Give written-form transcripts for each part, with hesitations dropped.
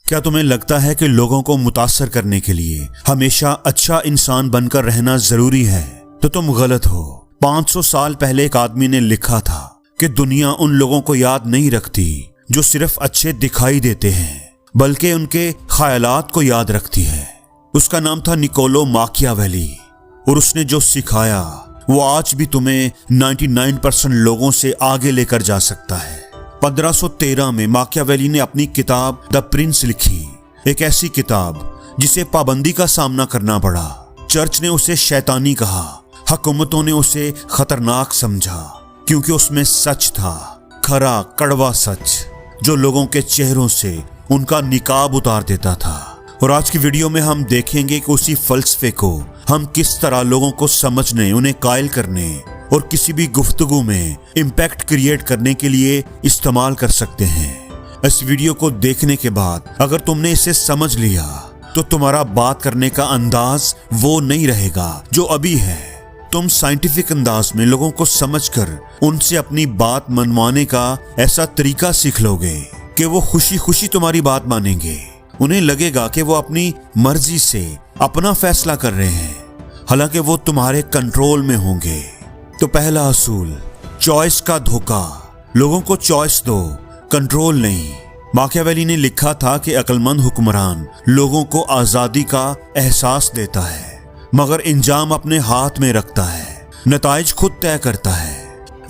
क्या तुम्हें लगता है कि लोगों को मुतासर करने के लिए हमेशा अच्छा इंसान बनकर रहना जरूरी है? तो तुम गलत हो। 500 साल पहले एक आदमी ने लिखा था कि दुनिया उन लोगों को याद नहीं रखती जो सिर्फ अच्छे दिखाई देते हैं, बल्कि उनके ख्यालात को याद रखती है। उसका नाम था निकोलो माकियावेली, और उसने जो सिखाया वो आज भी तुम्हें 99% लोगों से आगे लेकर जा सकता है। 1513 में माकियावेली ने अपनी किताब द प्रिंस लिखी, एक ऐसी किताब जिसे पाबंदी का सामना करना पड़ा। चर्च ने उसे शैतानी कहा, हुकूमतों ने उसे खतरनाक समझा, क्योंकि उसमें सच था, खरा कड़वा सच, जो लोगों के चेहरों से उनका निकाब उतार देता था। और आज की वीडियो में हम देखेंगे कि उसी फलसफे को हम किस तरह लोगों को समझने, उन्हें कायल करने और किसी भी गुफ्तगू में इम्पैक्ट क्रिएट करने के लिए इस्तेमाल कर सकते हैं। इस वीडियो को देखने के बाद अगर तुमने इसे समझ लिया तो तुम्हारा बात करने का अंदाज वो नहीं रहेगा जो अभी है। तुम साइंटिफिक अंदाज में लोगों को समझकर उनसे अपनी बात मनवाने का ऐसा तरीका सीख लोगे कि वो खुशी खुशी तुम्हारी बात मानेंगे। उन्हें लगेगा कि वो अपनी मर्जी से अपना फैसला कर रहे हैं, हालांकि वो तुम्हारे कंट्रोल में होंगे। तो पहला असूल, चॉइस का धोखा। लोगों को चॉइस दो, कंट्रोल नहीं। माकियावेली ने लिखा था कि अक्लमंद हुक्मरान लोगों को आजादी का एहसास देता है, मगर इंजाम अपने हाथ में रखता है, नताइज खुद तय करता है।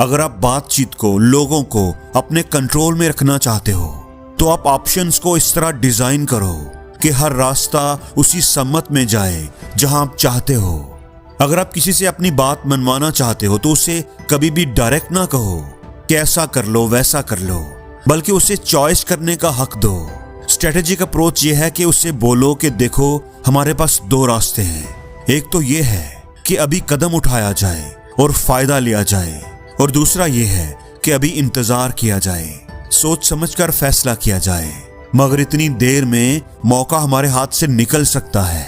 अगर आप बातचीत को, लोगों को अपने कंट्रोल में रखना चाहते हो तो आप ऑप्शंस को इस तरह डिजाइन करो कि हर रास्ता उसी सम्मत में जाए जहां आप चाहते हो। अगर आप किसी से अपनी बात मनवाना चाहते हो तो उसे कभी भी डायरेक्ट ना कहो कि ऐसा कर लो वैसा कर लो, बल्कि उसे चॉइस करने का हक दो। स्ट्रेटेजिक अप्रोच यह है कि उसे बोलो कि देखो, हमारे पास दो रास्ते हैं। एक तो ये है कि अभी कदम उठाया जाए और फायदा लिया जाए, और दूसरा ये है कि अभी इंतजार किया जाए, सोच समझकर फैसला किया जाए। मगर इतनी देर में मौका हमारे हाथ से निकल सकता है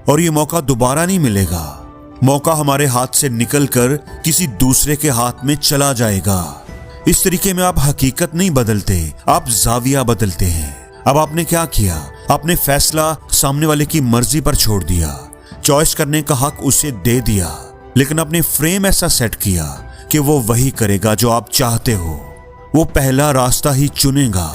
और ये मौका दोबारा नहीं मिलेगा। मौका हमारे हाथ से निकलकर किसी दूसरे के हाथ में चला जाएगा। इस तरीके में आप हकीकत नहीं बदलते, आप जाविया बदलते हैं। अब आपने क्या किया? आपने फैसला सामने वाले की मर्जी पर छोड़ दिया, चॉइस करने का हक उसे दे दिया, लेकिन अपने फ्रेम ऐसा सेट किया कि वो वही करेगा जो आप चाहते हो। वो पहला रास्ता ही चुनेगा।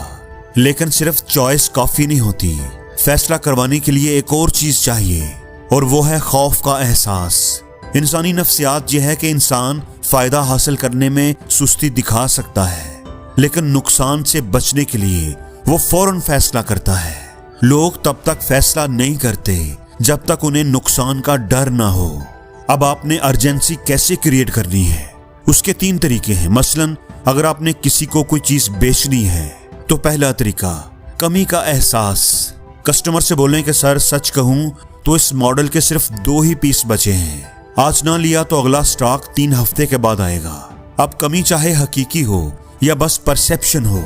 लेकिन सिर्फ चॉइस काफी नहीं होती, फैसला करवाने के लिए एक और चीज चाहिए, और वो है खौफ का एहसास। इंसानी नफ्सियात यह है कि इंसान फायदा हासिल करने में सुस्ती दिखा सकता है, लेकिन नुकसान से बचने के लिए वो फौरन फैसला करता है। लोग तब तक फैसला नहीं करते जब तक उन्हें नुकसान का डर ना हो। अब आपने अर्जेंसी कैसे क्रिएट करनी है, उसके 3 तरीके हैं। मसलन अगर आपने किसी को कोई चीज बेचनी है तो पहला तरीका, कमी का एहसास। कस्टमर से बोलें कि सर सच कहूं तो इस मॉडल के सिर्फ 2 ही पीस बचे हैं, आज ना लिया तो अगला स्टॉक 3 हफ्ते के बाद आएगा। अब कमी चाहे हकीकी हो या बस परसेप्शन हो,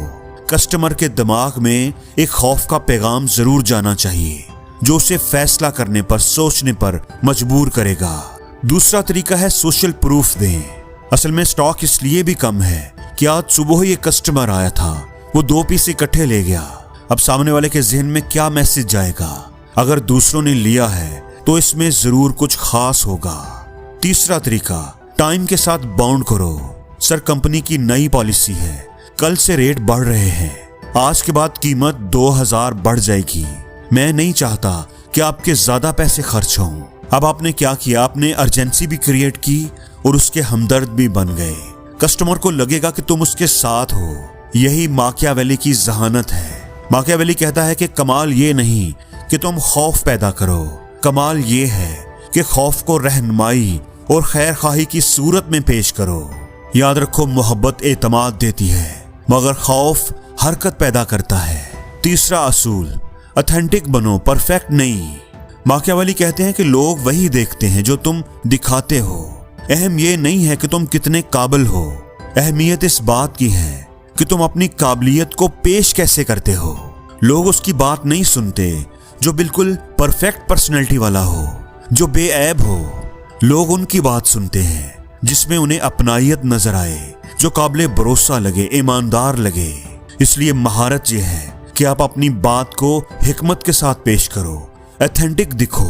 कस्टमर के दिमाग में एक खौफ का पैगाम जरूर जाना चाहिए जो उसे फैसला करने पर, सोचने पर मजबूर करेगा। दूसरा तरीका है सोशल प्रूफ दें। असल में स्टॉक इसलिए भी कम है कि आज सुबह ही एक कस्टमर आया था, वो 2 पीस इकट्ठे ले गया। अब सामने वाले के जहन में क्या मैसेज जाएगा? अगर दूसरों ने लिया है तो इसमें जरूर कुछ खास होगा। तीसरा तरीका, टाइम के साथ बाउंड करो। सर कंपनी की नई पॉलिसी है, कल से रेट बढ़ रहे हैं, आज के बाद कीमत 2000 बढ़ जाएगी। मैं नहीं चाहता कि आपके ज्यादा पैसे खर्च हों। अब आपने क्या किया? आपने अर्जेंसी भी क्रिएट की और उसके हमदर्द भी बन गए। कस्टमर को लगेगा कि तुम उसके साथ हो। यही माकियावेली की जहानत है। माकियावेली कहता है कि कमाल ये नहीं कि तुम खौफ पैदा करो, कमाल ये है कि खौफ को रहनुमाई और खैर खाही की सूरत में पेश करो। याद रखो, मोहब्बत एतमाद देती है, मगर खौफ हरकत पैदा करता है। तीसरा असूल, ऑथेंटिक बनो, परफेक्ट नहीं। माकियावेली कहते हैं कि लोग वही देखते हैं जो तुम दिखाते हो। अहम ये नहीं है कि तुम कितने काबिल हो, अहमियत इस बात की है कि तुम अपनी काबिलियत को पेश कैसे करते हो। लोग उसकी बात नहीं सुनते जो बिल्कुल परफेक्ट पर्सनैलिटी वाला हो, जो बेऐब हो। लोग उनकी बात सुनते हैं जिसमें उन्हें अपनायत नजर आए, जो काबिले भरोसा लगे, ईमानदार लगे। इसलिए महारत यह है कि आप अपनी बात को हिकमत के साथ पेश करो, ऑथेंटिक दिखो।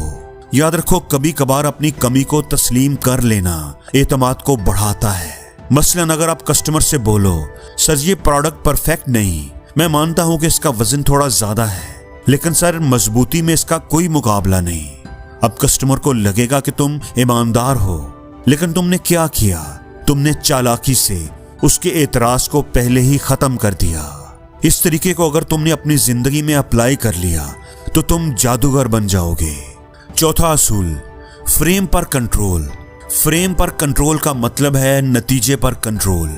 याद रखो, कभी कभार अपनी कमी को तस्लीम कर लेना एतमाद को बढ़ाता है। मसलन अगर आप कस्टमर से बोलो, सर ये प्रोडक्ट परफेक्ट नहीं, मैं मानता हूं कि इसका वजन थोड़ा ज्यादा है, लेकिन सर मजबूती में इसका कोई मुकाबला नहीं। अब कस्टमर को लगेगा कि तुम ईमानदार हो, लेकिन तुमने क्या किया, तुमने चालाकी से उसके एतराज को पहले ही खत्म कर दिया। इस तरीके को अगर तुमने अपनी जिंदगी में अप्लाई कर लिया तो तुम जादूगर बन जाओगे। चौथा असूल, फ्रेम पर कंट्रोल। फ्रेम पर कंट्रोल का मतलब है नतीजे पर कंट्रोल।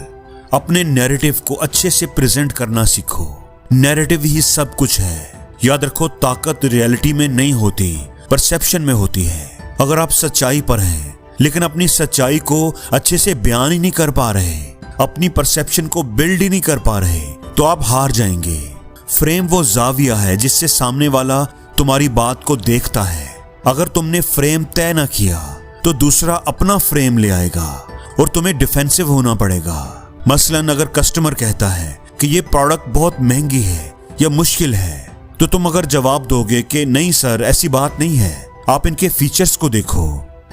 अपने नैरेटिव को अच्छे से प्रेजेंट करना सीखो। नैरेटिव ही सब कुछ है। याद रखो, ताकत रियलिटी में नहीं होती, परसेप्शन में होती है। अगर आप सच्चाई पर हैं लेकिन अपनी सच्चाई को अच्छे से बयान ही नहीं कर पा रहे, अपनी परसेप्शन को बिल्ड ही नहीं कर पा रहे, तो आप हार जाएंगे। फ्रेम वो जाविया है जिससे सामने वाला तुम्हारी बात को देखता है। अगर तुमने फ्रेम तय ना किया तो दूसरा अपना फ्रेम ले आएगा और तुम्हें डिफेंसिव होना पड़ेगा। मसलन अगर कस्टमर कहता है कि ये प्रोडक्ट बहुत महंगी है या मुश्किल है, तो तुम अगर जवाब दोगे कि नहीं सर ऐसी बात नहीं है, आप इनके फीचर्स को देखो,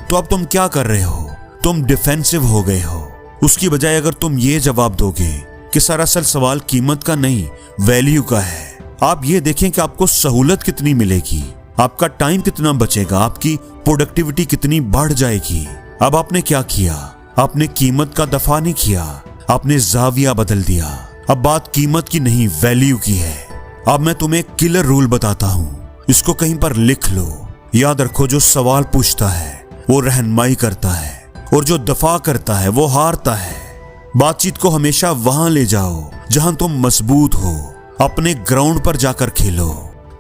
तो अब तुम क्या कर रहे हो, तुम डिफेंसिव हो गए हो। उसकी बजाय अगर तुम ये जवाब दोगे कि सर असल सवाल कीमत का नहीं, वैल्यू का है, आप ये देखें कि आपको सहूलत कितनी मिलेगी, आपका टाइम कितना बचेगा, आपकी प्रोडक्टिविटी कितनी बढ़ जाएगी। अब आपने क्या किया, आपने कीमत का दफा नहीं किया, आपने जाविया बदल दिया। अब बात कीमत की नहीं, वैल्यू की है। अब मैं तुम्हें एक किलर रूल बताता हूं, इसको कहीं पर लिख लो। याद रखो, जो सवाल पूछता है वो रहनुमाई करता है और जो दफा करता है वो हारता है। बातचीत को हमेशा वहां ले जाओ जहां तुम मजबूत हो, अपने ग्राउंड पर जाकर खेलो।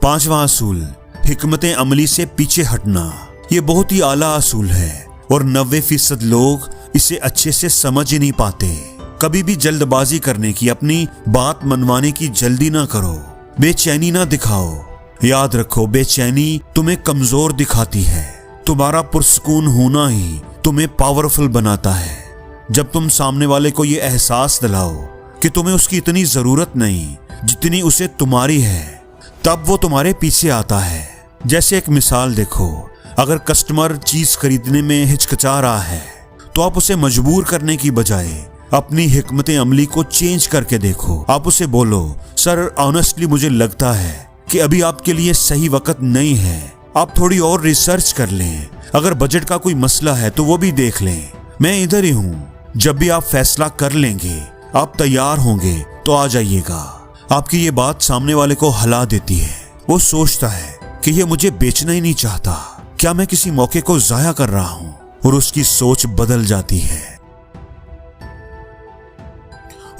पांचवा असूल, हिकमत अमली से पीछे हटना। ये बहुत ही आला असूल है और 90% लोग इसे अच्छे से समझ ही नहीं पाते। कभी भी जल्दबाजी करने की, अपनी बात मनवाने की जल्दी ना करो, बेचैनी ना दिखाओ। याद रखो, बेचैनी तुम्हें कमजोर दिखाती है, तुम्हारा पुरसकून होना ही तुम्हें पावरफुल बनाता है। जब तुम सामने वाले को ये एहसास दिलाओ कि तुम्हें उसकी इतनी जरूरत नहीं जितनी उसे तुम्हारी है, तब वो तुम्हारे पीछे आता है। जैसे एक मिसाल देखो, अगर कस्टमर चीज खरीदने में हिचकिचा रहा है तो आप उसे मजबूर करने की बजाय अपनी हिकमत अमली को चेंज करके देखो। आप उसे बोलो, सर ऑनेस्टली मुझे लगता है कि अभी आपके लिए सही वक्त नहीं है, आप थोड़ी और रिसर्च कर लें, अगर बजट का कोई मसला है तो वो भी देख लें, मैं इधर ही हूं, जब भी आप फैसला कर लेंगे, आप तैयार होंगे तो आ जाइएगा। आपकी ये बात सामने वाले को हिला देती है। वो सोचता है कि ये मुझे बेचना ही नहीं चाहता, क्या मैं किसी मौके को जाया कर रहा हूं, और उसकी सोच बदल जाती है।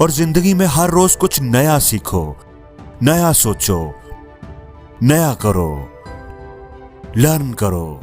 और जिंदगी में हर रोज कुछ नया सीखो, नया सोचो, नया करो, लर्न करो।